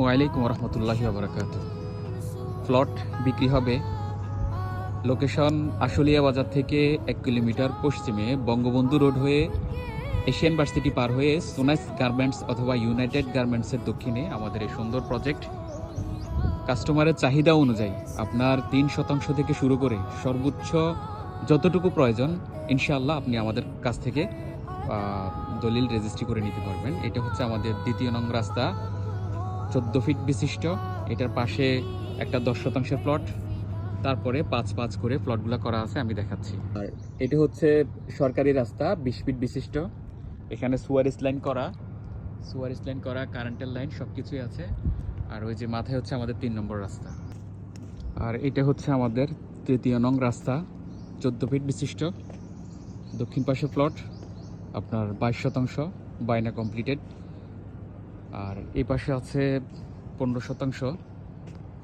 ওয়ালাইকুম রহমতুল্লাহি ওবরাকাত। প্লট বিক্রি হবে লোকেশন আশুলিয়া বাজার থেকে 1 কিলোমিটার পশ্চিমে বঙ্গবন্ধু রোড হয়ে এশিয়ান ভার্সিটি পার হয়ে সোনাইস গার্মেন্টস অথবা ইউনাইটেড গার্মেন্টসের দক্ষিণে আমাদের এই সুন্দর প্রজেক্ট। কাস্টমারের চাহিদা অনুযায়ী আপনার 3% থেকে শুরু করে সর্বোচ্চ যতটুকু প্রয়োজন ইনশাআল্লাহ আপনি আমাদের কাছ থেকে দলিল রেজিস্ট্রি করে নিতে পারবেন। এটা হচ্ছে আমাদের 2 নং রাস্তা, 14 ফিট বিশিষ্ট। এটার পাশে একটা 10% প্লট, তারপরে 5-5 করে প্লটগুলো করা আছে, আমি দেখাচ্ছি। আর এটা হচ্ছে সরকারি রাস্তা, 20 ফিট বিশিষ্ট। এখানে সুয়ারেজ লাইন করা, কারেন্টের লাইন সব কিছুই আছে। আর ওই যে মাথায় হচ্ছে আমাদের 3 নম্বর রাস্তা। আর এটা হচ্ছে আমাদের 3 নং রাস্তা, 14 ফিট বিশিষ্ট। দক্ষিণ পাশে প্লট আপনার 22% বায়না কমপ্লিটেড। আর এই পাশে আছে 15%,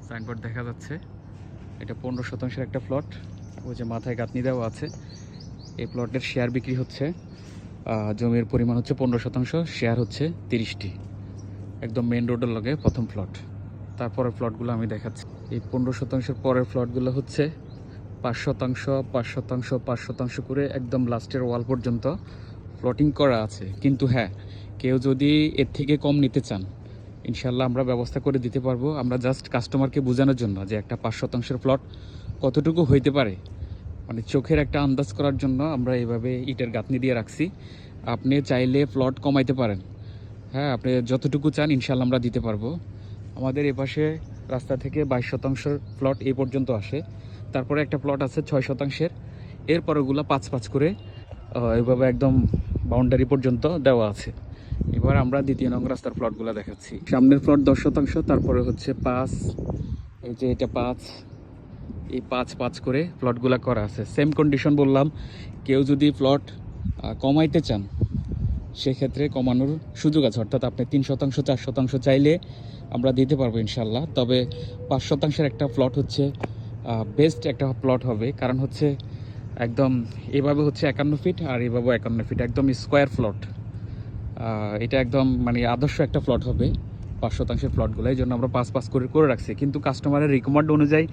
সাইনবোর্ড দেখা যাচ্ছে। এটা 15%-এর একটা প্লট, ওই যে মাথায় গাঁথনি দেওয়া আছে। এই প্লটের শেয়ার বিক্রি হচ্ছে, জমির পরিমাণ হচ্ছে 15%, শেয়ার হচ্ছে 30টি। একদম মেন রোডের লগে প্রথম প্লট। তারপরের প্লটগুলো আমি দেখাচ্ছি। এই 15%-এর পরের প্লটগুলো হচ্ছে 5%, 5%, 5% করে একদম লাস্টের ওয়াল পর্যন্ত প্লটিং করা আছে। কিন্তু হ্যাঁ, কেউ যদি এর থেকে কম নিতে চান ইনশাল্লাহ আমরা ব্যবস্থা করে দিতে পারবো। আমরা জাস্ট কাস্টমারকে বোঝানোর জন্য যে একটা 5%-এর প্লট কতটুকু হইতে পারে, মানে চোখের একটা আন্দাজ করার জন্য আমরা এইভাবে ইটের গাঁথনি দিয়ে রাখছি। আপনি চাইলে প্লট কমাইতে পারেন, হ্যাঁ, আপনি যতটুকু চান ইনশাল্লাহ আমরা দিতে পারবো। আমাদের এপাশে রাস্তা থেকে 22%-এর প্লট এই পর্যন্ত আসে। তারপরে একটা প্লট আছে 6%-এর, এরপর ওগুলো 5-5 করে এইভাবে একদম বাউন্ডারি পর্যন্ত দেওয়া আছে। এবার আমরা 2 নং রাস্তার প্লটগুলো দেখাচ্ছি। সামনের প্লট 10%, তারপরে হচ্ছে 5, এই যে এটা 5, এই 5-5 করে প্লটগুলো করা আছে। সেম কন্ডিশন বললাম, কেউ যদি প্লট কমাইতে চান সেক্ষেত্রে কমানোর সুযোগ আছে। অর্থাৎ আপনি 3%, 4% চাইলে আমরা দিতে পারবো ইনশাল্লাহ। তবে 5%-এর একটা প্লট হচ্ছে বেস্ট একটা প্লট হবে, কারণ হচ্ছে একদম এভাবে হচ্ছে 51 ফিট আর এভাবে 51 ফিট, একদম স্কোয়ার প্লট। এটা একদম মানে আদর্শ একটা প্লট হবে 5%-এর প্লটগুলো। এই জন্য আমরা 5-5 করে রাখছি। কিন্তু কাস্টমারের রিকমেন্ড অনুযায়ী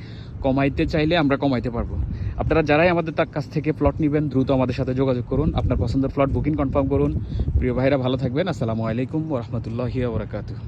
কমাইতে চাইলে আমরা কমাইতে পারবো। আপনারা যারাই আমাদের তার কাছ থেকে প্লট নেবেন দ্রুত আমাদের সাথে যোগাযোগ করুন, আপনার পছন্দের প্লট বুকিং কনফার্ম করুন। প্রিয় ভাইরা ভালো থাকবেন। আসসালামু আলাইকুম ওয়া রাহমাতুল্লাহি ওয়া বারাকাতুহু।